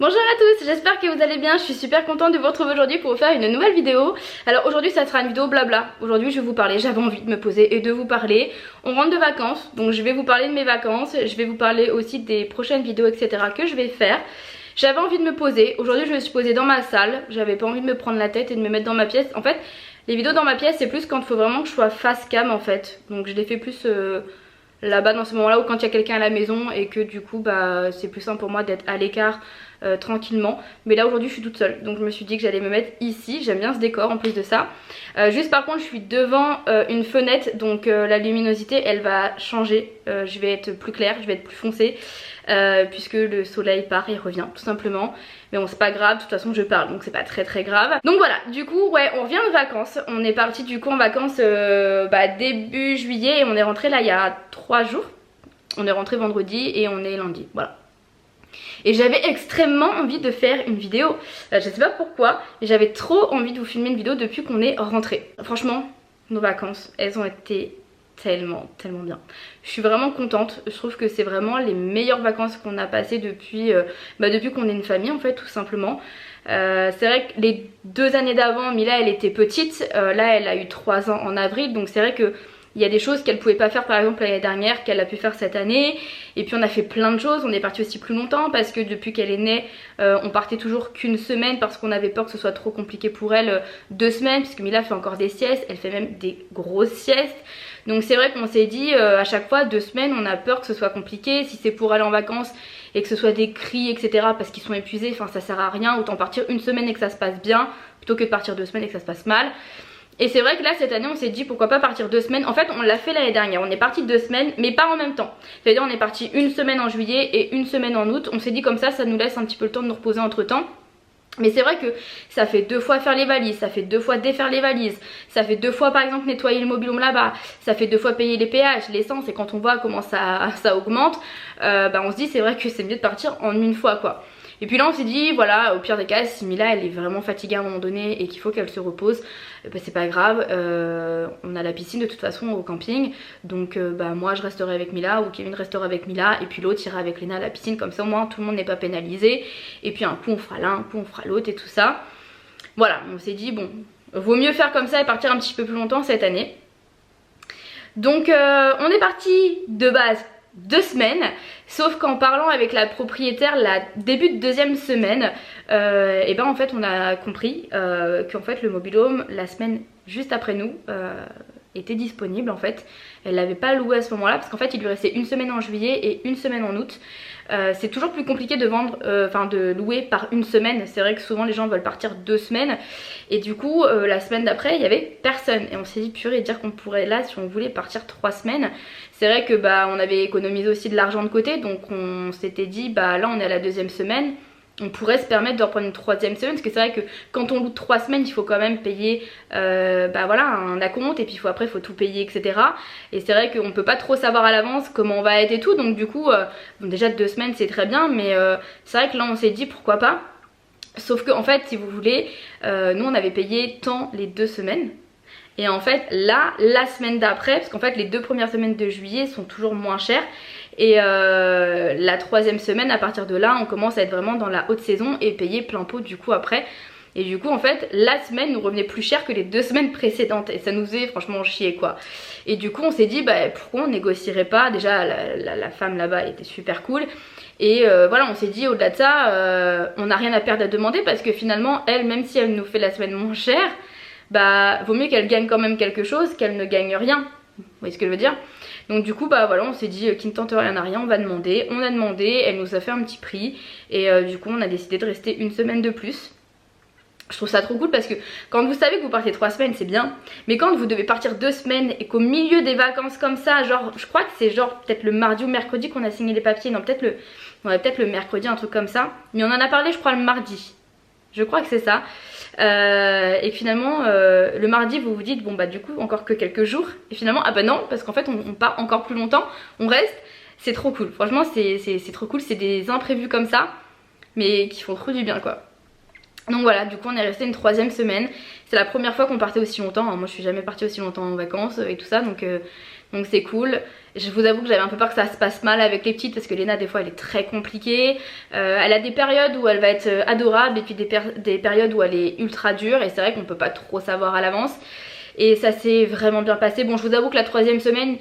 Bonjour à tous, j'espère que vous allez bien, je suis super contente de vous retrouver aujourd'hui pour vous faire une nouvelle vidéo. Alors aujourd'hui ça sera une vidéo blabla, aujourd'hui je vais vous parler, j'avais envie de me poser et de vous parler. On rentre de vacances, donc je vais vous parler de mes vacances, je vais vous parler aussi des prochaines vidéos etc que je vais faire. J'avais envie de me poser, aujourd'hui je me suis posée dans ma salle, j'avais pas envie de me prendre la tête et de me mettre dans ma pièce. En fait les vidéos dans ma pièce c'est plus quand il faut vraiment que je sois face cam en fait, donc je les fais plus... là-bas dans ce moment là où quand il y a quelqu'un à la maison et que du coup bah c'est plus simple pour moi d'être à l'écart tranquillement, mais là aujourd'hui je suis toute seule donc je me suis dit que j'allais me mettre ici, j'aime bien ce décor en plus de ça. Juste par contre je suis devant une fenêtre donc la luminosité elle va changer, je vais être plus claire, je vais être plus foncée puisque le soleil part et revient tout simplement. Mais bon c'est pas grave, de toute façon je parle donc c'est pas très grave. Donc voilà, du coup ouais on revient de vacances, on est parti du coup en vacances début juillet et on est rentré là il y a 3 jours. On est rentré vendredi et on est lundi, voilà. Et j'avais extrêmement envie de faire une vidéo, je sais pas pourquoi, mais j'avais trop envie de vous filmer une vidéo depuis qu'on est rentré. Franchement nos vacances elles ont été tellement bien. Je suis vraiment contente, je trouve que c'est vraiment les meilleures vacances qu'on a passées depuis, depuis qu'on est une famille en fait tout simplement. C'est vrai que les 2 années d'avant Mila elle était petite, là elle a eu 3 ans en avril donc c'est vrai que il y a des choses qu'elle pouvait pas faire par exemple l'année dernière qu'elle a pu faire cette année. Et puis on a fait plein de choses, on est parti aussi plus longtemps parce que depuis qu'elle est née on partait toujours qu'une semaine parce qu'on avait peur que ce soit trop compliqué pour elle 2 semaines puisque Mila fait encore des siestes, elle fait même des grosses siestes. Donc c'est vrai qu'on s'est dit à chaque fois 2 semaines on a peur que ce soit compliqué, si c'est pour aller en vacances et que ce soit des cris etc parce qu'ils sont épuisés, enfin ça sert à rien, autant partir une semaine et que ça se passe bien plutôt que de partir 2 semaines et que ça se passe mal. Et c'est vrai que là cette année on s'est dit pourquoi pas partir 2 semaines. En fait on l'a fait l'année dernière, on est parti 2 semaines mais pas en même temps. C'est-à-dire on est parti une semaine en juillet et une semaine en août. On s'est dit comme ça nous laisse un petit peu le temps de nous reposer entre temps. Mais c'est vrai que ça fait 2 fois faire les valises, ça fait 2 fois défaire les valises, ça fait 2 fois par exemple nettoyer le mobil-home là-bas, ça fait 2 fois payer les péages, l'essence, et quand on voit comment ça augmente, on se dit c'est vrai que c'est mieux de partir en une fois quoi. Et puis là on s'est dit voilà au pire des cas si Mila elle est vraiment fatiguée à un moment donné et qu'il faut qu'elle se repose, c'est pas grave, on a la piscine de toute façon au camping. Donc moi je resterai avec Mila ou Kevin restera avec Mila et puis l'autre ira avec Léna à la piscine, comme ça au moins tout le monde n'est pas pénalisé. Et puis un coup on fera l'un, un coup on fera l'autre et tout ça. Voilà on s'est dit bon vaut mieux faire comme ça et partir un petit peu plus longtemps cette année. Donc on est parti de base 2 semaines, sauf qu'en parlant avec la propriétaire la début de 2e semaine, en fait on a compris qu'en fait le mobil-home la semaine juste après nous était disponible en fait. Elle l'avait pas loué à ce moment là parce qu'en fait il lui restait une semaine en juillet et une semaine en août. C'est toujours plus compliqué de vendre, de louer par une semaine. C'est vrai que souvent les gens veulent partir 2 semaines et du coup la semaine d'après il y avait personne et on s'est dit purée, dire qu'on pourrait là si on voulait partir 3 semaines. C'est vrai que on avait économisé aussi de l'argent de côté donc on s'était dit là on est à la 2e semaine, on pourrait se permettre de reprendre une 3e semaine parce que c'est vrai que quand on loue 3 semaines il faut quand même payer un acompte et puis après il faut tout payer etc. Et c'est vrai qu'on peut pas trop savoir à l'avance comment on va être et tout donc du coup déjà 2 semaines c'est très bien mais c'est vrai que là on s'est dit pourquoi pas. Sauf que en fait si vous voulez nous on avait payé tant les 2 semaines. Et en fait là la semaine d'après, parce qu'en fait les 2 premières semaines de juillet sont toujours moins chères. Et la 3e semaine à partir de là on commence à être vraiment dans la haute saison et payer plein pot du coup après. Et du coup en fait la semaine nous revenait plus cher que les 2 semaines précédentes et ça nous faisait franchement chier quoi. Et du coup on s'est dit pourquoi on négocierait pas. Déjà la femme là-bas était super cool. Et voilà on s'est dit au-delà de ça on n'a rien à perdre à demander parce que finalement elle même si elle nous fait la semaine moins chère, vaut mieux qu'elle gagne quand même quelque chose qu'elle ne gagne rien. Vous voyez ce que je veux dire? Donc du coup voilà on s'est dit qui ne tente rien à rien, on va demander. On a demandé, elle nous a fait un petit prix et du coup on a décidé de rester une semaine de plus. Je trouve ça trop cool parce que quand vous savez que vous partez 3 semaines c'est bien, mais quand vous devez partir 2 semaines et qu'au milieu des vacances comme ça, genre je crois que c'est genre peut-être le mardi ou mercredi qu'on a signé les papiers, non peut-être le mercredi, un truc comme ça, mais on en a parlé je crois le mardi, je crois que c'est ça. Et finalement le mardi vous vous dites du coup encore que quelques jours et finalement non parce qu'en fait on part encore plus longtemps, on reste. C'est trop cool, franchement c'est trop cool, c'est des imprévus comme ça mais qui font trop du bien quoi. Donc voilà, du coup on est resté une 3e semaine. C'est la première fois qu'on partait aussi longtemps, moi je suis jamais partie aussi longtemps en vacances et tout ça, donc c'est cool. Je vous avoue que j'avais un peu peur que ça se passe mal avec les petites parce que Léna des fois elle est très compliquée. Elle a des périodes où elle va être adorable et puis des périodes où elle est ultra dure, et c'est vrai qu'on peut pas trop savoir à l'avance. Et ça s'est vraiment bien passé. Bon, je vous avoue que la 3e semaine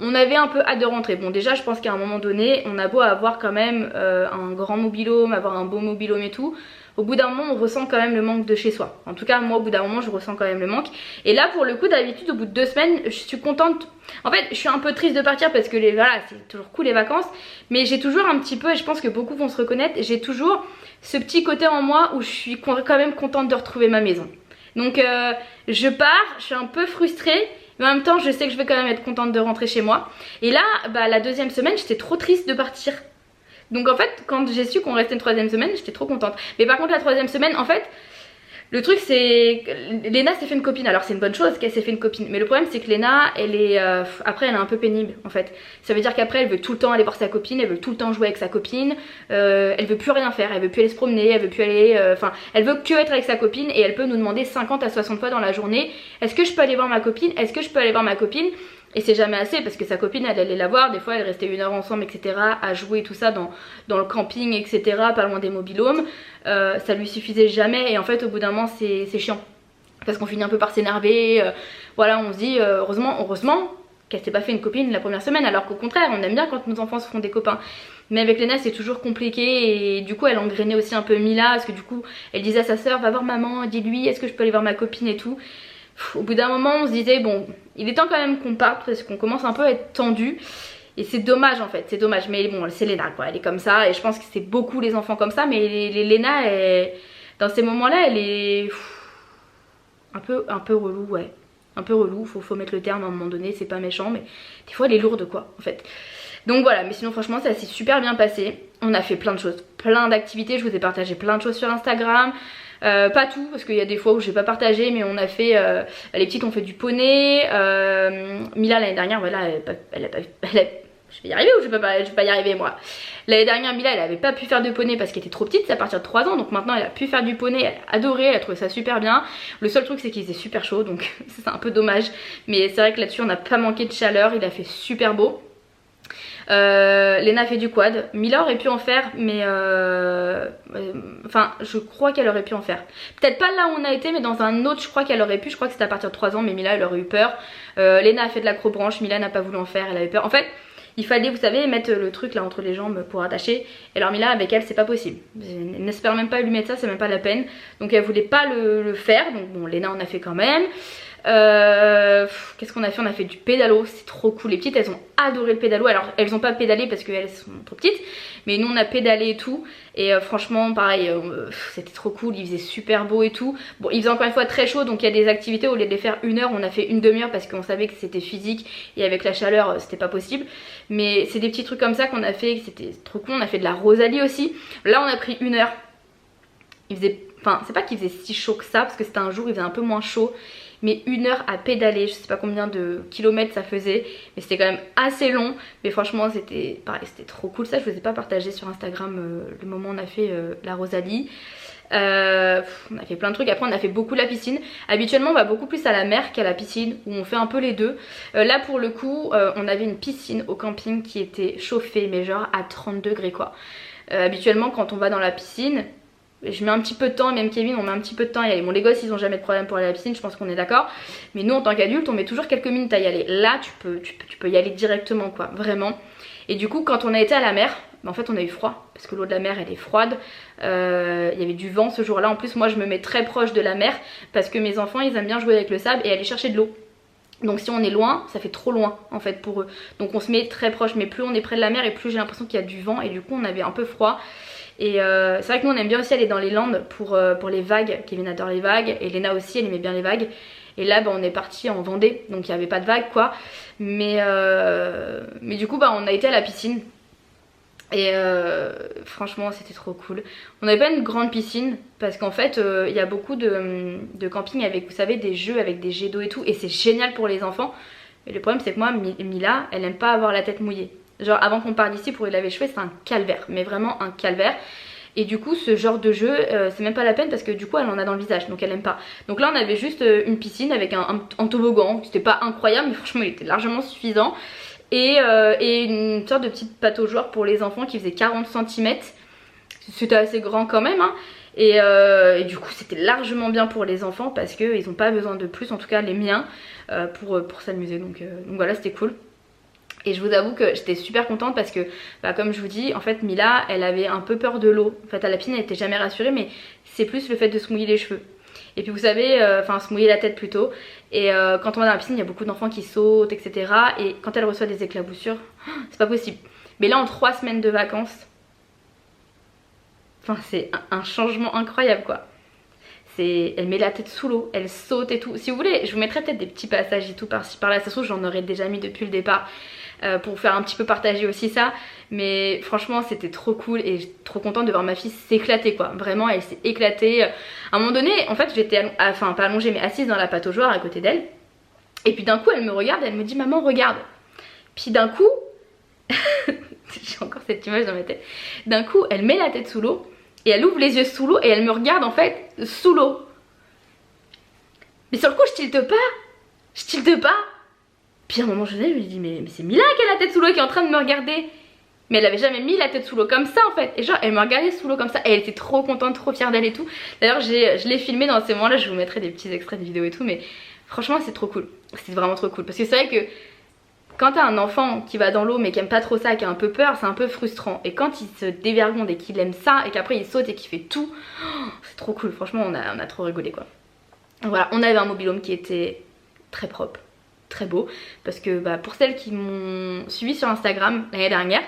on avait un peu hâte de rentrer. Bon, déjà je pense qu'à un moment donné on a beau avoir quand même un grand mobil-home, avoir un beau mobil-home et tout, au bout d'un moment on ressent quand même le manque de chez soi. En tout cas moi au bout d'un moment je ressens quand même le manque. Et là pour le coup d'habitude au bout de 2 semaines je suis contente. En fait je suis un peu triste de partir parce que voilà, c'est toujours cool les vacances, mais j'ai toujours un petit peu, et je pense que beaucoup vont se reconnaître, j'ai toujours ce petit côté en moi où je suis quand même contente de retrouver ma maison. Donc je pars, je suis un peu frustrée, mais en même temps je sais que je vais quand même être contente de rentrer chez moi. Et là bah, la 2e semaine j'étais trop triste de partir. Donc en fait quand j'ai su qu'on restait une 3e semaine j'étais trop contente. Mais par contre la 3e semaine en fait le truc c'est que Léna s'est fait une copine. Alors c'est une bonne chose qu'elle s'est fait une copine, mais le problème c'est que Léna elle est après elle est un peu pénible en fait. Ça veut dire qu'après elle veut tout le temps aller voir sa copine, elle veut tout le temps jouer avec sa copine, elle veut plus rien faire, elle veut plus aller se promener, elle veut plus aller enfin elle veut que être avec sa copine, et elle peut nous demander 50 à 60 fois dans la journée est-ce que je peux aller voir ma copine, est-ce que je peux aller voir ma copine. Et c'est jamais assez parce que sa copine elle allait la voir, des fois elle restait 1 heure ensemble etc, à jouer tout ça dans le camping etc, pas loin des mobil-homes, ça lui suffisait jamais, et en fait au bout d'un moment c'est chiant parce qu'on finit un peu par s'énerver, voilà on se dit heureusement qu'elle s'est pas fait une copine la première semaine, alors qu'au contraire on aime bien quand nos enfants se font des copains. Mais avec Léna c'est toujours compliqué, et du coup elle engrainait aussi un peu Mila parce que du coup elle disait à sa soeur va voir maman, dis-lui est-ce que je peux aller voir ma copine et tout. Au bout d'un moment on se disait bon il est temps quand même qu'on parte parce qu'on commence un peu à être tendu, et c'est dommage en fait, c'est dommage, mais bon c'est Léna quoi, elle est comme ça, et je pense que c'est beaucoup les enfants comme ça, mais Léna dans ces moments là elle est un peu relou, ouais, un peu relou, faut mettre le terme à un moment donné, c'est pas méchant mais des fois elle est lourde quoi en fait. Donc voilà, mais sinon franchement ça s'est super bien passé, on a fait plein de choses, plein d'activités, je vous ai partagé plein de choses sur Instagram. Pas tout parce qu'il y a des fois où j'ai pas partagé, mais on a fait les petites ont fait du poney, Mila l'année dernière voilà je vais y arriver ou je vais pas y arriver moi. L'année dernière Mila elle avait pas pu faire de poney parce qu'elle était trop petite, c'est à partir de 3 ans, donc maintenant elle a pu faire du poney, elle a adoré, elle a trouvé ça super bien. Le seul truc c'est qu'il faisait super chaud, donc c'est un peu dommage, mais c'est vrai que là-dessus on n'a pas manqué de chaleur, il a fait super beau. Léna fait du quad, Mila aurait pu en faire mais enfin je crois qu'elle aurait pu en faire, peut-être pas là où on a été mais dans un autre je crois qu'elle aurait pu, je crois que c'était à partir de 3 ans, mais Mila elle aurait eu peur. Léna a fait de l'acrobranche, Mila n'a pas voulu en faire, elle avait peur. En fait il fallait vous savez mettre le truc là entre les jambes pour attacher, et alors Mila avec elle c'est pas possible, elle n'espère même pas lui mettre ça, c'est même pas la peine, donc elle voulait pas le faire, donc bon Léna en a fait quand même. Qu'est-ce qu'on a fait? On a fait du pédalo, c'est trop cool. Les petites elles ont adoré le pédalo. Alors elles ont pas pédalé parce qu'elles sont trop petites, mais nous on a pédalé et tout, et franchement pareil c'était trop cool, il faisait super beau et tout. Bon il faisait encore une fois très chaud, donc il y a des activités au lieu de les faire 1 heure on a fait une demi-heure parce qu'on savait que c'était physique et avec la chaleur c'était pas possible, mais c'est des petits trucs comme ça qu'on a fait, c'était trop cool. On a fait de la Rosalie aussi, là on a pris 1 heure, il faisait, enfin c'est pas qu'il faisait si chaud que ça parce que c'était un jour il faisait un peu moins chaud, mais 1 heure à pédaler, je sais pas combien de kilomètres ça faisait, mais c'était quand même assez long. Mais franchement c'était pareil, c'était trop cool. Ça je vous ai pas partagé sur Instagram le moment où on a fait la Rosalie. On a fait plein de trucs, après on a fait beaucoup la piscine. Habituellement on va beaucoup plus à la mer qu'à la piscine, où on fait un peu les deux. Là pour le coup on avait une piscine au camping qui était chauffée, mais genre à 30 degrés quoi. Habituellement quand on va dans la piscine, je mets un petit peu de temps, même Kevin on met un petit peu de temps à y aller. Bon les gosses ils ont jamais de problème pour aller à la piscine, je pense qu'on est d'accord, mais nous en tant qu'adultes on met toujours quelques minutes à y aller. Là tu peux y aller directement quoi, vraiment. Et du coup quand on a été à la mer, en fait on a eu froid parce que l'eau de la mer elle est froide, il y avait du vent ce jour là. En plus moi je me mets très proche de la mer parce que mes enfants ils aiment bien jouer avec le sable et aller chercher de l'eau. Donc si on est loin, ça fait trop loin en fait pour eux. Donc on se met très proche, mais plus on est près de la mer et plus j'ai l'impression qu'il y a du vent, et du coup on avait un peu froid. Et c'est vrai que nous on aime bien aussi aller dans les Landes pour les vagues. Kevin adore les vagues et Léna aussi elle aimait bien les vagues. Et là bah, on est parti en Vendée, donc il n'y avait pas de vagues quoi. Mais du coup bah, on a été à la piscine. Et franchement c'était trop cool. On n'avait pas une grande piscine parce qu'en fait il y a beaucoup de camping avec, vous savez, des jeux avec des jets d'eau et tout, et c'est génial pour les enfants. Mais le problème c'est que moi Mila elle aime pas avoir la tête mouillée. Genre avant qu'on parte d'ici pour lui laver les cheveux c'est un calvaire, mais vraiment un calvaire. Et du coup ce genre de jeu c'est même pas la peine parce que du coup elle en a dans le visage, donc elle aime pas. Donc là on avait juste une piscine avec un toboggan, c'était pas incroyable mais franchement il était largement suffisant. Et une sorte de petite pâte aux joueurs pour les enfants qui faisait 40 cm. C'était assez grand quand même hein. Et du coup c'était largement bien pour les enfants parce qu'ils n'ont pas besoin de plus, en tout cas les miens, pour s'amuser. Donc voilà, c'était cool. Et je vous avoue que j'étais super contente parce que bah, comme je vous dis, en fait Mila elle avait un peu peur de l'eau. En fait à la piscine elle était jamais rassurée, mais c'est plus le fait de se mouiller les cheveux. Et puis vous savez, enfin se mouiller la tête plutôt. Et quand on va dans la piscine il y a beaucoup d'enfants qui sautent etc. Et quand elle reçoit des éclaboussures, c'est pas possible. Mais là en 3 semaines de vacances, enfin c'est un changement incroyable quoi. Elle met la tête sous l'eau, elle saute et tout. Si vous voulez, je vous mettrai peut-être des petits passages et tout par-ci par-là. Ça se trouve, j'en aurais déjà mis depuis le départ pour vous faire un petit peu partager aussi ça. Mais franchement, c'était trop cool et j'étais trop contente de voir ma fille s'éclater quoi. Vraiment, elle s'est éclatée. À un moment donné, en fait, j'étais, enfin pas allongée, mais assise dans la pâte aux joueurs à côté d'elle. Et puis d'un coup, elle me regarde, elle me dit maman, regarde. Puis d'un coup, j'ai encore cette image dans ma tête. D'un coup, elle met la tête sous l'eau. Et elle ouvre les yeux sous l'eau et elle me regarde en fait sous l'eau. Mais sur le coup je tilte pas. Puis à un moment donné je me dis mais c'est Mila qui a la tête sous l'eau qui est en train de me regarder. Mais elle avait jamais mis la tête sous l'eau comme ça en fait. Et genre elle me regardait sous l'eau comme ça et elle était trop contente, trop fière d'elle et tout. D'ailleurs je l'ai filmé dans ces moments là, je vous mettrai des petits extraits de vidéos et tout. Mais franchement c'est trop cool, c'est vraiment trop cool. Parce que c'est vrai que quand t'as un enfant qui va dans l'eau mais qui aime pas trop ça, qui a un peu peur, c'est un peu frustrant. Et quand il se dévergonde et qu'il aime ça et qu'après il saute et qu'il fait tout, c'est trop cool. Franchement on a trop rigolé quoi. Voilà, on avait un mobil-home qui était très propre, très beau. Parce que bah, pour celles qui m'ont suivi sur Instagram l'année dernière,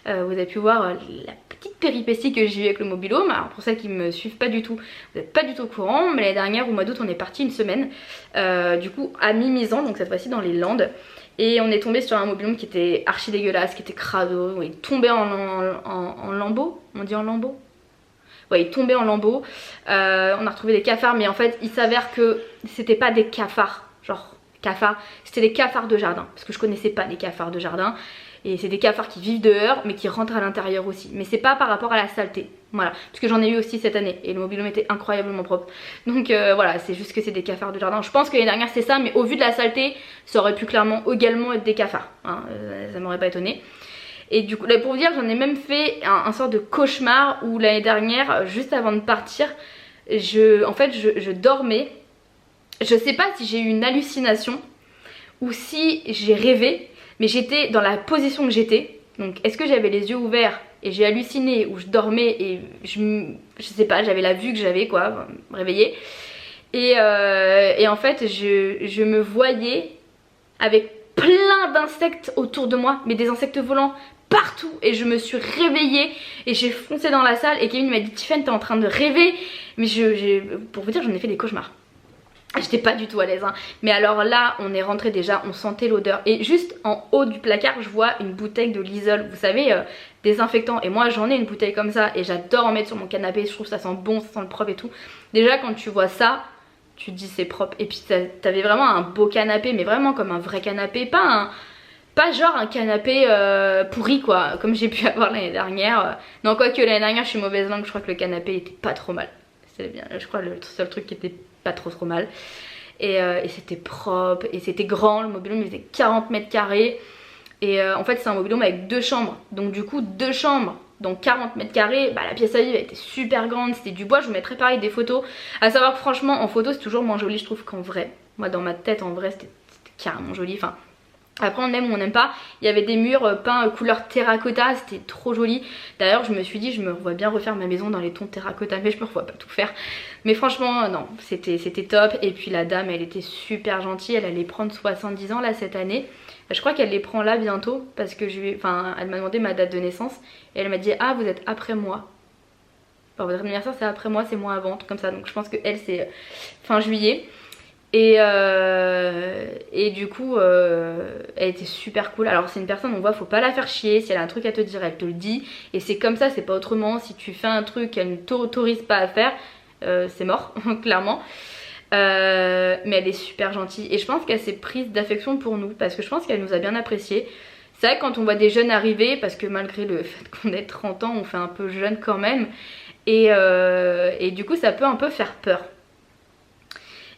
vous avez pu voir la petite péripétie que j'ai eu avec le mobil-home. Alors pour celles qui me suivent pas du tout, vous n'êtes pas du tout au courant. Mais l'année dernière au mois d'août on est parti une semaine, du coup à Mimizan, donc cette fois-ci dans les Landes. Et on est tombé sur un mobil-home qui était archi dégueulasse, qui était crado, il tombait en lambeaux, on dit en lambeaux. Ouais, il tombait en lambeaux. On a retrouvé des cafards, mais en fait il s'avère que c'était pas des cafards, genre cafards, c'était des cafards de jardin. Parce que je connaissais pas les cafards de jardin. Et c'est des cafards qui vivent dehors mais qui rentrent à l'intérieur aussi. Mais c'est pas par rapport à la saleté. Voilà, parce que j'en ai eu aussi cette année et le mobil-home était incroyablement propre. Donc voilà, c'est juste que c'est des cafards de jardin. Je pense que l'année dernière c'est ça, mais au vu de la saleté, ça aurait pu clairement également être des cafards. Hein, ça m'aurait pas étonné. Et du coup, là, pour vous dire, j'en ai même fait un sort de cauchemar où l'année dernière, juste avant de partir, en fait je dormais. Je sais pas si j'ai eu une hallucination ou si j'ai rêvé. Mais j'étais dans la position que j'étais. Donc est-ce que j'avais les yeux ouverts et j'ai halluciné ou je dormais et je sais pas, j'avais la vue que j'avais quoi, réveillée. Et en fait je me voyais avec plein d'insectes autour de moi, mais des insectes volants partout. Et je me suis réveillée et j'ai foncé dans la salle et Kevin m'a dit Tiffany t'es en train de rêver. Mais pour vous dire j'en ai fait des cauchemars. J'étais pas du tout à l'aise hein. Mais alors là on est rentré déjà, on sentait l'odeur. Et juste en haut du placard je vois une bouteille de Lysol, vous savez désinfectant. Et moi j'en ai une bouteille comme ça et j'adore en mettre sur mon canapé. Je trouve ça sent bon, ça sent le propre et tout. Déjà quand tu vois ça, tu te dis c'est propre. Et puis t'avais vraiment un beau canapé, mais vraiment comme un vrai canapé. Pas genre un canapé pourri quoi, comme j'ai pu avoir l'année dernière. Non quoique l'année dernière je suis mauvaise langue, je crois que le canapé était pas trop mal. C'était bien, je crois le seul truc qui était pas trop mal. Et c'était propre et c'était grand. Le mobil-home il faisait 40 mètres carrés. Et en fait c'est un mobil-home avec 2 chambres. Donc du coup 2 chambres donc 40 mètres carrés, bah, la pièce à vivre était super grande, c'était du bois. Je vous mettrai pareil des photos. À savoir que franchement en photo c'est toujours moins joli je trouve qu'en vrai. Moi dans ma tête en vrai c'était carrément joli. Enfin après on aime ou on n'aime pas. Il y avait des murs peints couleur terracotta, c'était trop joli. D'ailleurs je me suis dit je me revois bien refaire ma maison dans les tons terracotta, mais je me revois pas tout faire. Mais franchement non, c'était top. Et puis la dame elle était super gentille, elle allait prendre 70 ans là cette année. Je crois qu'elle les prend là bientôt parce que elle m'a demandé ma date de naissance. Et elle m'a dit ah vous êtes après moi. Enfin votre anniversaire c'est après moi, c'est moi avant, tout comme ça. Donc je pense que elle c'est fin juillet. Et du coup elle était super cool. Alors c'est une personne on voit faut pas la faire chier. Si elle a un truc à te dire elle te le dit. Et c'est comme ça, c'est pas autrement. Si tu fais un truc qu'elle ne t'autorise pas à faire c'est mort clairement. Mais elle est super gentille. Et je pense qu'elle s'est prise d'affection pour nous. Parce que je pense qu'elle nous a bien apprécié. C'est vrai que quand on voit des jeunes arriver, parce que malgré le fait qu'on ait 30 ans on fait un peu jeune quand même. et du coup ça peut un peu faire peur.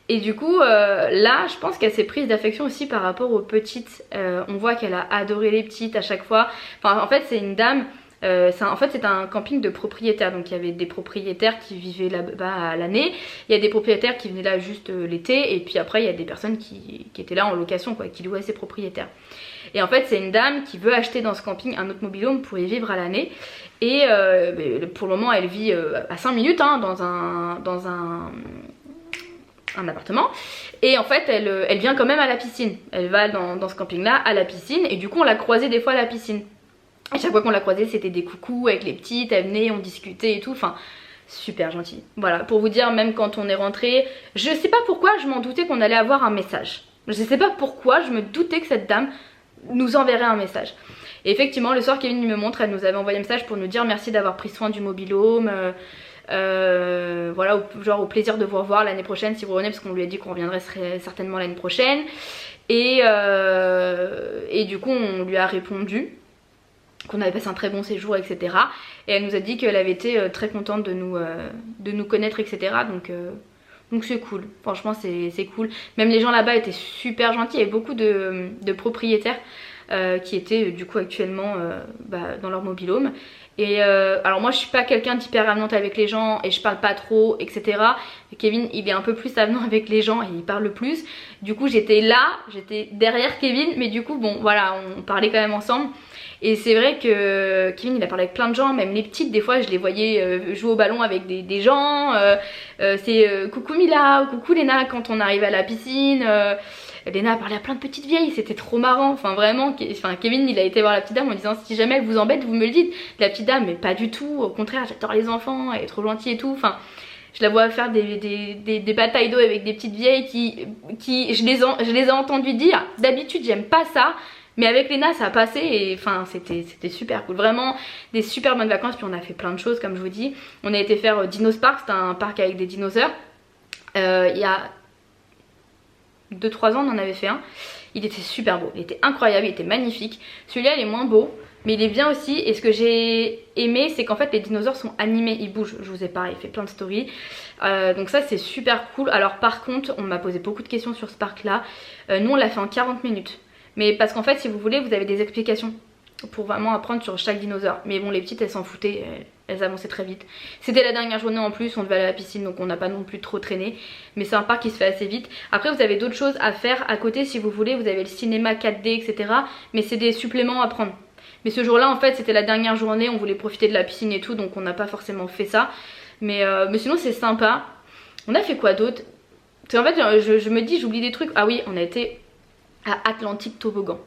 Et du coup là je pense qu'elle s'est prise d'affection aussi par rapport aux petites. On voit qu'elle a adoré les petites à chaque fois. Enfin en fait c'est une dame, en fait c'est un camping de propriétaires. Donc il y avait des propriétaires qui vivaient là-bas à l'année. Il y a des propriétaires qui venaient là juste l'été. Et puis après il y a des personnes qui étaient là en location quoi, qui louaient à ces propriétaires. Et en fait c'est une dame qui veut acheter dans ce camping un autre mobil-home pour y vivre à l'année. Et pour le moment elle vit à 5 minutes hein, dans un appartement. Et en fait elle vient quand même à la piscine. Elle va dans ce camping là à la piscine. Et du coup on l'a croisée des fois à la piscine. Et chaque fois qu'on l'a croisée c'était des coucous avec les petites. Elle venait, on discutait et tout. Enfin super gentil. Voilà pour vous dire, même quand on est rentré, je sais pas pourquoi je m'en doutais qu'on allait avoir un message. Je sais pas pourquoi je me doutais que cette dame nous enverrait un message. Et effectivement le soir Kevin me montre, elle nous avait envoyé un message pour nous dire merci d'avoir pris soin du mobil-home. Voilà, genre au plaisir de vous revoir l'année prochaine si vous revenez, parce qu'on lui a dit qu'on reviendrait certainement l'année prochaine. Et du coup on lui a répondu qu'on avait passé un très bon séjour, etc. Et elle nous a dit qu'elle avait été très contente de nous connaître, etc. Donc c'est cool, franchement c'est cool. Même les gens là-bas étaient super gentils. Il y avait beaucoup de propriétaires qui étaient du coup actuellement dans leur mobil-home. Et alors moi je suis pas quelqu'un d'hyper avenante avec les gens et je parle pas trop, etc. Kevin il est un peu plus avenant avec les gens et il parle le plus. Du coup j'étais là, j'étais derrière Kevin, mais du coup bon voilà, on parlait quand même ensemble. Et c'est vrai que Kevin il a parlé avec plein de gens, même les petites, des fois je les voyais jouer au ballon avec des gens. C'est coucou Mila, coucou Léna quand on arrive à la piscine. Léna a parlé à plein de petites vieilles, c'était trop marrant. Enfin vraiment, Kevin il a été voir la petite dame en disant si jamais elle vous embête vous me le dites. La petite dame mais pas du tout, au contraire j'adore les enfants, elle est trop gentille et tout. Enfin je la vois faire des batailles d'eau avec des petites vieilles qui je les ai entendues dire d'habitude j'aime pas ça. Mais avec Léna ça a passé et enfin c'était super cool. Vraiment des super bonnes vacances. Puis on a fait plein de choses comme je vous dis. On a été faire Dinos Park, c'était un parc avec des dinosaures. Il y a 2-3 ans on en avait fait un. Il était super beau, il était incroyable, il était magnifique. Celui-là il est moins beau mais il est bien aussi. Et ce que j'ai aimé c'est qu'en fait les dinosaures sont animés, ils bougent. Je vous ai parlé, il fait plein de stories. Donc ça c'est super cool. Alors par contre on m'a posé beaucoup de questions sur ce parc là. Nous on l'a fait en 40 minutes. Mais parce qu'en fait si vous voulez vous avez des explications pour vraiment apprendre sur chaque dinosaure. Mais bon les petites elles s'en foutaient, elles avançaient très vite. C'était la dernière journée en plus, on devait aller à la piscine donc on n'a pas non plus trop traîné. Mais c'est un parc qui se fait assez vite. Après vous avez d'autres choses à faire à côté si vous voulez. Vous avez le cinéma 4D etc. Mais c'est des suppléments à prendre. Mais ce jour là en fait c'était la dernière journée, on voulait profiter de la piscine et tout. Donc on n'a pas forcément fait ça. Mais sinon c'est sympa. On a fait quoi d'autre? En fait je me dis j'oublie des trucs. Ah oui on a été à Atlantic Toboggan.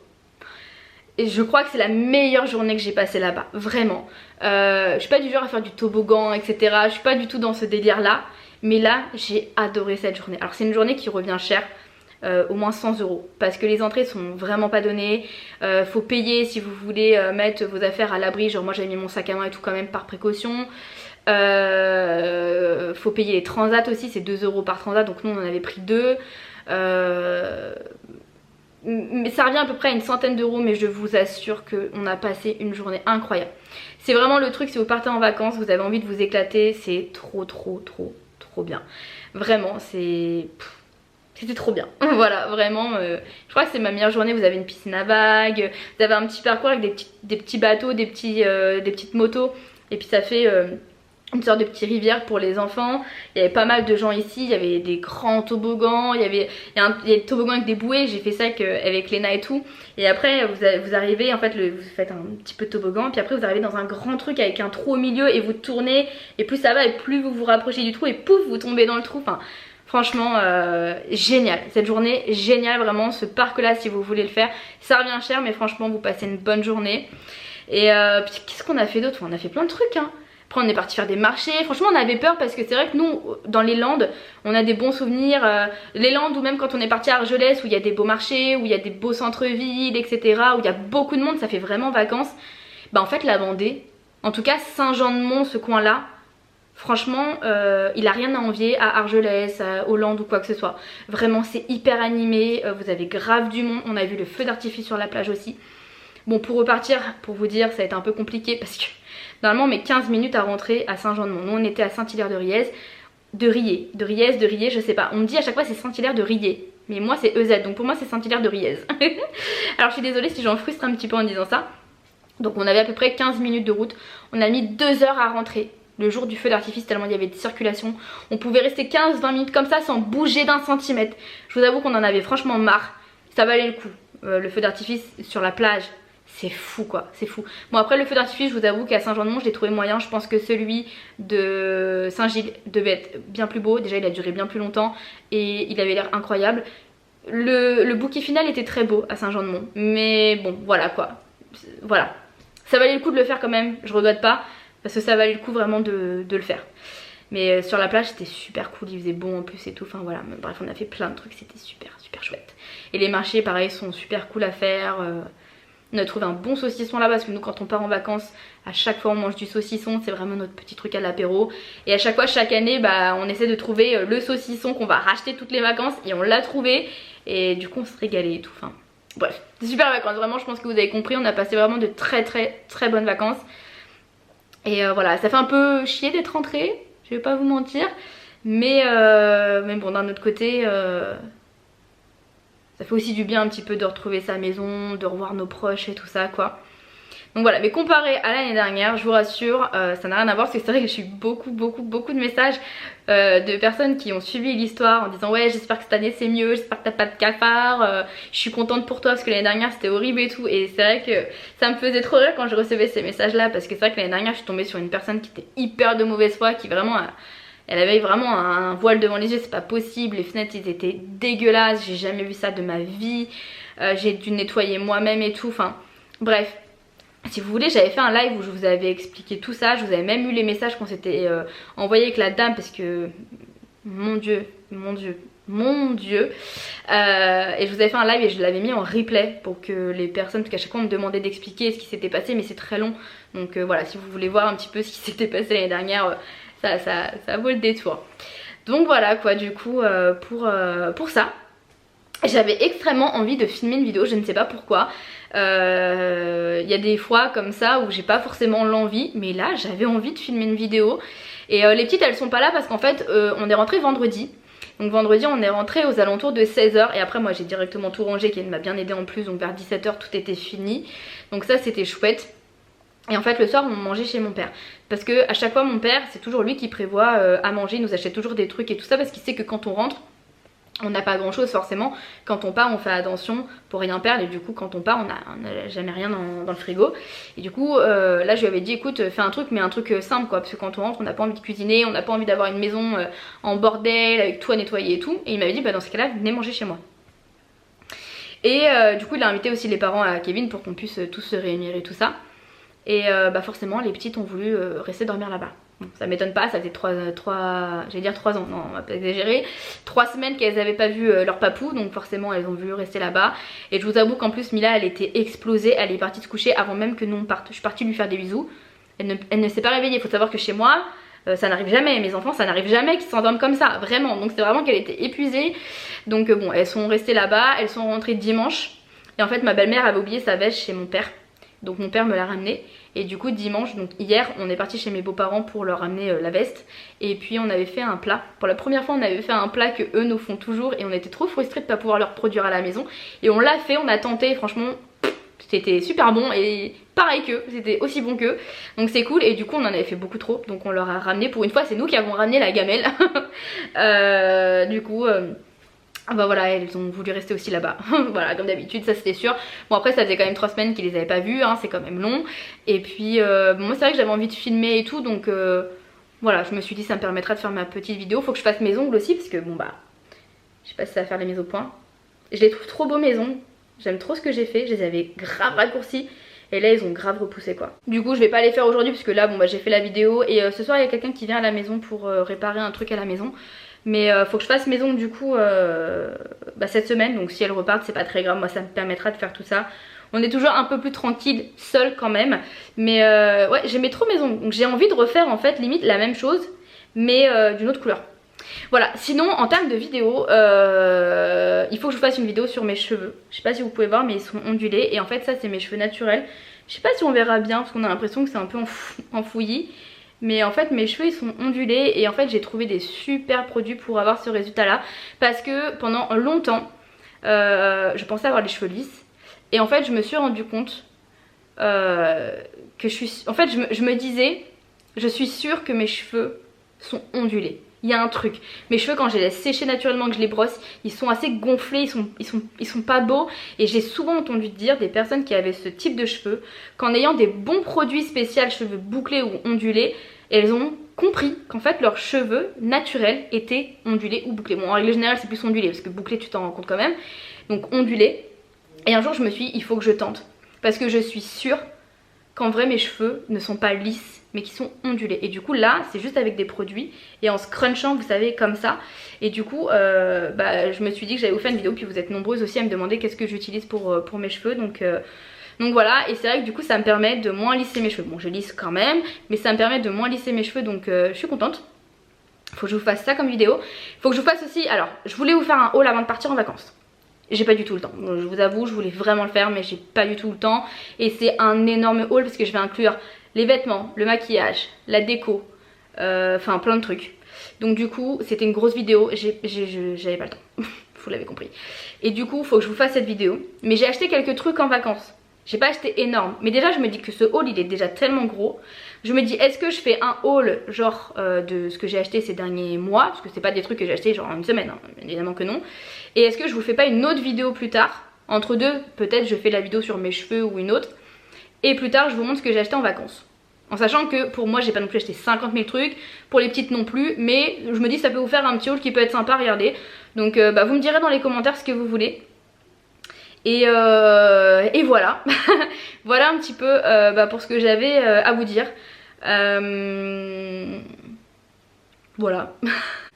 Et je crois que c'est la meilleure journée que j'ai passée là-bas, vraiment. Je suis pas du genre à faire du toboggan, etc. Je suis pas du tout dans ce délire-là. Mais là, j'ai adoré cette journée. Alors c'est une journée qui revient cher, au moins 100 €. Parce que les entrées sont vraiment pas données. Faut payer si vous voulez mettre vos affaires à l'abri. Genre moi j'avais mis mon sac à main et tout quand même par précaution. Faut payer les transats aussi, c'est 2 € par transat. Donc nous on en avait pris 2. Mais ça revient à peu près à une centaine d'euros, mais je vous assure qu'on a passé une journée incroyable. C'est vraiment le truc, si vous partez en vacances, vous avez envie de vous éclater, c'est trop bien. Vraiment, c'était trop bien. Voilà, vraiment, je crois que c'est ma meilleure journée. Vous avez une piscine à vagues, vous avez un petit parcours avec des petits bateaux, des petites motos, et puis ça fait une sorte de petite rivière pour les enfants. Il y avait pas mal de gens ici, il y avait des grands toboggans, il y a des toboggans avec des bouées, j'ai fait ça avec Léna et tout. Et après vous arrivez, en fait vous faites un petit peu de toboggan, puis après vous arrivez dans un grand truc avec un trou au milieu et vous tournez, et plus ça va et plus vous vous rapprochez du trou et pouf vous tombez dans le trou. Enfin franchement génial, cette journée géniale vraiment. Ce parc là si vous voulez le faire, ça revient cher mais franchement vous passez une bonne journée. Et puis qu'est-ce qu'on a fait d'autre? On a fait plein de trucs hein. Après on est parti faire des marchés. Franchement on avait peur parce que c'est vrai que nous dans les Landes on a des bons souvenirs. Les Landes ou même quand on est parti à Argelès où il y a des beaux marchés, où il y a des beaux centres-villes etc. Où il y a beaucoup de monde, ça fait vraiment vacances. Bah en fait la Vendée, en tout cas Saint-Jean-de-Mont, ce coin là, franchement il a rien à envier à Argelès, à Hollande ou quoi que ce soit. Vraiment c'est hyper animé, vous avez grave du monde. On a vu le feu d'artifice sur la plage aussi. Bon pour repartir, pour vous dire ça a été un peu compliqué parce que Normalement on met 15 minutes à rentrer à Saint-Jean-de-Mont. Nous on était à Saint-Hilaire-de-Riez, de Riez, je sais pas. On me dit à chaque fois c'est Saint-Hilaire-de-Riez, mais moi c'est EZ, donc pour moi c'est Saint-Hilaire-de-Riez. Alors je suis désolée si j'en frustre un petit peu en disant ça. Donc on avait à peu près 15 minutes de route, on a mis 2 heures à rentrer. Le jour du feu d'artifice, tellement il y avait de circulation, on pouvait rester 15-20 minutes comme ça sans bouger d'un centimètre. Je vous avoue qu'on en avait franchement marre, ça valait le coup. Le feu d'artifice sur la plage, c'est fou quoi, c'est fou. Bon après le feu d'artifice, je vous avoue qu'à Saint-Jean-de-Mont je l'ai trouvé moyen. Je pense que celui de Saint-Gilles devait être bien plus beau. Déjà il a duré bien plus longtemps et il avait l'air incroyable. Le bouquet final était très beau à Saint-Jean-de-Mont, mais bon voilà quoi, voilà. Ça valait le coup de le faire quand même, je regrette pas, parce que ça valait le coup vraiment de le faire. Mais sur la plage c'était super cool, il faisait bon en plus et tout, enfin voilà, bref on a fait plein de trucs, c'était super chouette. Et les marchés pareil sont super cool à faire. On a trouvé un bon saucisson là-bas, parce que nous quand on part en vacances, à chaque fois on mange du saucisson, c'est vraiment notre petit truc à l'apéro. Et à chaque fois, chaque année, bah, on essaie de trouver le saucisson qu'on va racheter toutes les vacances, et on l'a trouvé, et du coup on se régalait et tout, enfin... Bref, c'est super vacances, vraiment je pense que vous avez compris, on a passé vraiment de très bonnes vacances. Et voilà, ça fait un peu chier d'être rentrée, je vais pas vous mentir. Mais bon, d'un autre côté, ça fait aussi du bien un petit peu de retrouver sa maison, de revoir nos proches et tout ça quoi. Donc voilà, mais comparé à l'année dernière, je vous rassure, ça n'a rien à voir, parce que c'est vrai que j'ai eu beaucoup de messages de personnes qui ont suivi l'histoire en disant ouais j'espère que cette année c'est mieux, j'espère que t'as pas de cafard, je suis contente pour toi parce que l'année dernière c'était horrible et tout. Et c'est vrai que ça me faisait trop rire quand je recevais ces messages là, parce que c'est vrai que l'année dernière je suis tombée sur une personne qui était hyper de mauvaise foi, qui vraiment... Elle avait vraiment un voile devant les yeux, c'est pas possible, les fenêtres ils étaient dégueulasses, j'ai jamais vu ça de ma vie, j'ai dû nettoyer moi-même et tout, enfin bref. Si vous voulez, j'avais fait un live où je vous avais expliqué tout ça, je vous avais même eu les messages qu'on s'était envoyés avec la dame, parce que mon dieu, et je vous avais fait un live et je l'avais mis en replay pour que les personnes, parce qu'à chaque fois on me demandait d'expliquer ce qui s'était passé, mais c'est très long, donc voilà, si vous voulez voir un petit peu ce qui s'était passé l'année dernière, ça vaut le détour. Donc voilà quoi, du coup pour ça j'avais extrêmement envie de filmer une vidéo, je ne sais pas pourquoi. Il y a des fois comme ça où j'ai pas forcément l'envie, mais là j'avais envie de filmer une vidéo. Et les petites elles sont pas là parce qu'en fait on est rentré vendredi. Donc vendredi on est rentré aux alentours de 16 h, et après moi j'ai directement tout rangé, qui m'a bien aidé en plus, donc vers 17 h tout était fini. Donc ça c'était chouette. Et en fait le soir on mangeait chez mon père, parce que à chaque fois mon père c'est toujours lui qui prévoit à manger, il nous achète toujours des trucs et tout ça, parce qu'il sait que quand on rentre on n'a pas grand chose forcément. Quand on part on fait attention pour rien perdre, et du coup quand on part on n'a jamais rien dans le frigo. Et du coup là je lui avais dit écoute fais un truc, mais un truc simple quoi, parce que quand on rentre on n'a pas envie de cuisiner, on n'a pas envie d'avoir une maison en bordel avec tout à nettoyer et tout. Et il m'avait dit bah dans ce cas là venez manger chez moi. Et du coup il a invité aussi les parents à Kevin pour qu'on puisse tous se réunir et tout ça. Et bah forcément les petites ont voulu rester dormir là-bas. Bon, ça m'étonne pas, ça faisait 3 ans, non on va pas exagérer, 3 semaines qu'elles avaient pas vu leur papou, donc forcément elles ont voulu rester là-bas. Et je vous avoue qu'en plus Mila elle était explosée, elle est partie se coucher avant même que nous on parte. Je suis partie lui faire des bisous, elle ne s'est pas réveillée. Il faut savoir que chez moi ça n'arrive jamais, mes enfants ça n'arrive jamais qu'ils s'endorment comme ça, vraiment. Donc c'est vraiment qu'elle était épuisée. Donc bon elles sont restées là-bas, elles sont rentrées dimanche. Et en fait ma belle-mère avait oublié sa veste chez mon père, donc mon père me l'a ramenée. Et du coup dimanche, donc hier, on est parti chez mes beaux-parents pour leur ramener la veste. Et puis on avait fait un plat. Pour la première fois on avait fait un plat que eux nous font toujours, et on était trop frustrés de ne pas pouvoir leur produire à la maison. Et on l'a fait, on a tenté, et franchement c'était super bon, et pareil qu'eux, c'était aussi bon qu'eux. Donc c'est cool, et du coup on en avait fait beaucoup trop, donc on leur a ramené. Pour une fois c'est nous qui avons ramené la gamelle. Du coup... bah voilà, elles ont voulu rester aussi là-bas. Voilà, comme d'habitude, ça c'était sûr. Bon après ça faisait quand même 3 semaines qu'ils les avaient pas vus, hein, c'est quand même long. Et puis moi c'est vrai que j'avais envie de filmer et tout, donc voilà, je me suis dit ça me permettra de faire ma petite vidéo. Faut que je fasse mes ongles aussi, parce que bon bah je sais pas si ça va faire les mises au point. Je les trouve trop beaux mes ongles, j'aime trop ce que j'ai fait, je les avais grave raccourcis. Et là ils ont grave repoussé quoi. Du coup je vais pas les faire aujourd'hui, parce que là bon bah j'ai fait la vidéo. Et ce soir il y a quelqu'un qui vient à la maison pour réparer un truc à la maison. Mais faut que je fasse mes ongles du coup cette semaine. Donc si elles repartent c'est pas très grave, moi ça me permettra de faire tout ça. On est toujours un peu plus tranquille seul quand même. Mais ouais j'aimais trop mes ongles. Donc j'ai envie de refaire en fait limite la même chose, mais d'une autre couleur. Voilà, sinon en termes de vidéo il faut que je fasse une vidéo sur mes cheveux. Je sais pas si vous pouvez voir mais ils sont ondulés. Et en fait ça c'est mes cheveux naturels Je sais pas si on verra bien parce qu'on a l'impression que c'est un peu enfouilli. Mais en fait mes cheveux ils sont ondulés et en fait j'ai trouvé des super produits pour avoir ce résultat là. Parce que pendant longtemps je pensais avoir les cheveux lisses. Et en fait je me suis rendu compte que je me disais, je suis sûre que mes cheveux sont ondulés. Il y a un truc. Mes cheveux quand je les laisse sécher naturellement, que je les brosse, ils sont assez gonflés, ils sont pas beaux. Et j'ai souvent entendu dire des personnes qui avaient ce type de cheveux qu'en ayant des bons produits spéciaux cheveux bouclés ou ondulés, elles ont compris qu'en fait leurs cheveux naturels étaient ondulés ou bouclés. Bon en règle générale c'est plus ondulé parce que bouclé tu t'en rends compte quand même. Donc ondulés. Et un jour je me suis dit il faut que je tente. Parce que je suis sûre qu'en vrai mes cheveux ne sont pas lisses mais qui sont ondulés. Et du coup là c'est juste avec des produits et en scrunchant vous savez comme ça. Et du coup je me suis dit que j'allais vous faire une vidéo. Puis vous êtes nombreuses aussi à me demander qu'est-ce que j'utilise pour mes cheveux. Donc voilà, et c'est vrai que du coup ça me permet de moins lisser mes cheveux. Bon je lisse quand même mais ça me permet de moins lisser mes cheveux. Donc je suis contente. Faut que je vous fasse ça comme vidéo. Faut que je vous fasse aussi, alors je voulais vous faire un haul avant de partir en vacances. J'ai pas du tout le temps, je vous avoue je voulais vraiment le faire mais j'ai pas du tout le temps. Et c'est un énorme haul parce que je vais inclure les vêtements, le maquillage, la déco, enfin plein de trucs. Donc du coup c'était une grosse vidéo, j'avais pas le temps, vous l'avez compris. Et du coup faut que je vous fasse cette vidéo. Mais j'ai acheté quelques trucs en vacances. J'ai pas acheté énorme, mais déjà je me dis que ce haul il est déjà tellement gros. Je me dis est-ce que je fais un haul genre de ce que j'ai acheté ces derniers mois, parce que c'est pas des trucs que j'ai acheté genre en une semaine, hein, évidemment que non. Et est-ce que je vous fais pas une autre vidéo plus tard, entre deux, peut-être je fais la vidéo sur mes cheveux ou une autre. Et plus tard je vous montre ce que j'ai acheté en vacances. En sachant que pour moi j'ai pas non plus acheté 50 000 trucs, pour les petites non plus, mais je me dis ça peut vous faire un petit haul qui peut être sympa, regardez. Donc vous me direz dans les commentaires ce que vous voulez. Et voilà, voilà un petit peu pour ce que j'avais à vous dire. Voilà.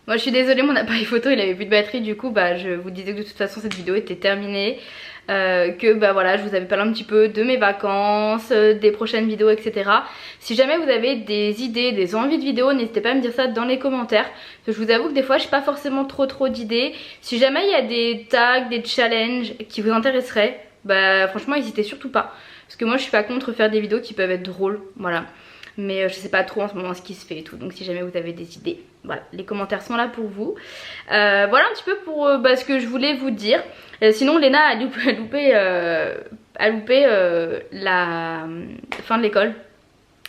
Moi je suis désolée, mon appareil photo il avait plus de batterie, du coup je vous disais que de toute façon cette vidéo était terminée. Que voilà, je vous avais parlé un petit peu de mes vacances, des prochaines vidéos etc. Si jamais vous avez des idées, des envies de vidéos, n'hésitez pas à me dire ça dans les commentaires. Parce que je vous avoue que des fois je n'ai pas forcément trop d'idées. Si jamais il y a des tags, des challenges qui vous intéresseraient, franchement n'hésitez surtout pas. Parce que moi je suis pas contre faire des vidéos qui peuvent être drôles, voilà. Mais je sais pas trop en ce moment ce qui se fait et tout. Donc si jamais vous avez des idées, voilà, les commentaires sont là pour vous. Voilà un petit peu pour ce que je voulais vous dire. Sinon Léna a loupé la fin de l'école.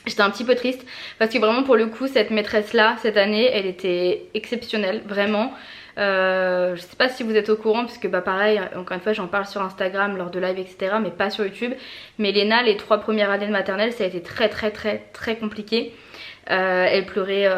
J'étais un petit peu triste parce que vraiment pour le coup cette maîtresse là cette année elle était exceptionnelle vraiment. Je sais pas si vous êtes au courant parce que pareil encore une fois j'en parle sur Instagram lors de live etc mais pas sur YouTube. Mais Léna les 3 premières années de maternelle ça a été très compliqué. Elle pleurait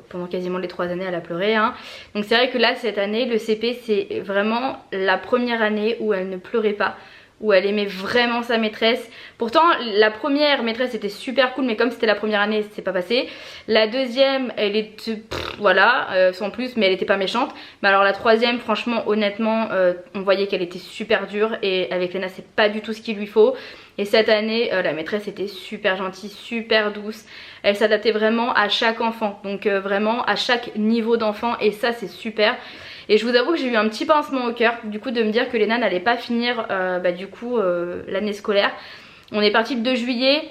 pendant quasiment les 3 années elle a pleuré hein. Donc c'est vrai que là cette année le CP c'est vraiment la première année où elle ne pleurait pas, où elle aimait vraiment sa maîtresse. Pourtant la première maîtresse était super cool mais comme c'était la première année c'est pas passé. La deuxième elle était voilà sans plus mais elle était pas méchante. Mais alors la troisième franchement honnêtement on voyait qu'elle était super dure et avec Léna c'est pas du tout ce qu'il lui faut. Et cette année la maîtresse était super gentille, super douce. Elle s'adaptait vraiment à chaque enfant, donc vraiment à chaque niveau d'enfant et ça c'est super. Et je vous avoue que j'ai eu un petit pincement au cœur du coup de me dire que Léna n'allait pas finir l'année scolaire. On est parti le 2 juillet,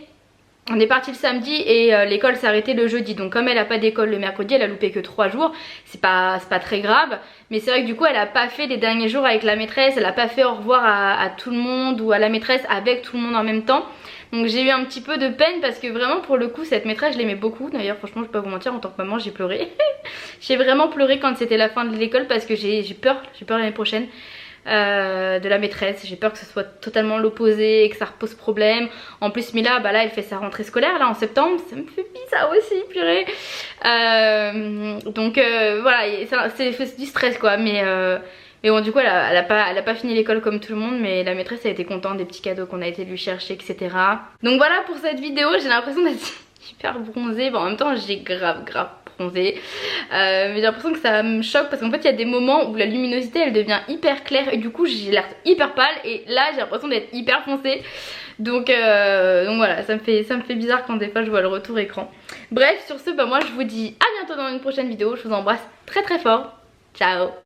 on est parti le samedi et l'école s'est arrêtée le jeudi. Donc comme elle a pas d'école le mercredi, elle a loupé que 3 jours. C'est pas très grave. Mais c'est vrai que du coup elle a pas fait les derniers jours avec la maîtresse. Elle a pas fait au revoir à tout le monde ou à la maîtresse avec tout le monde en même temps. Donc j'ai eu un petit peu de peine parce que vraiment pour le coup cette maîtresse je l'aimais beaucoup. D'ailleurs franchement je vais pas vous mentir, en tant que maman j'ai pleuré. J'ai vraiment pleuré quand c'était la fin de l'école parce que j'ai peur l'année prochaine. De la maîtresse, j'ai peur que ce soit totalement l'opposé et que ça repose problème. En plus Mila là elle fait sa rentrée scolaire là en septembre, ça me fait bizarre aussi purée. Donc voilà c'est du stress quoi. Mais bon du coup elle a pas fini l'école comme tout le monde. Mais la maîtresse a été contente des petits cadeaux qu'on a été lui chercher etc. Donc voilà pour cette vidéo, j'ai l'impression d'être hyper bronzée. Bon, en même temps j'ai grave bronzée. Mais j'ai l'impression que ça me choque parce qu'en fait il y a des moments où la luminosité elle devient hyper claire et du coup j'ai l'air hyper pâle et là j'ai l'impression d'être hyper foncée. Donc voilà, ça me fait bizarre quand des fois je vois le retour écran. Bref sur ce moi je vous dis à bientôt dans une prochaine vidéo. Je vous embrasse très fort. Ciao.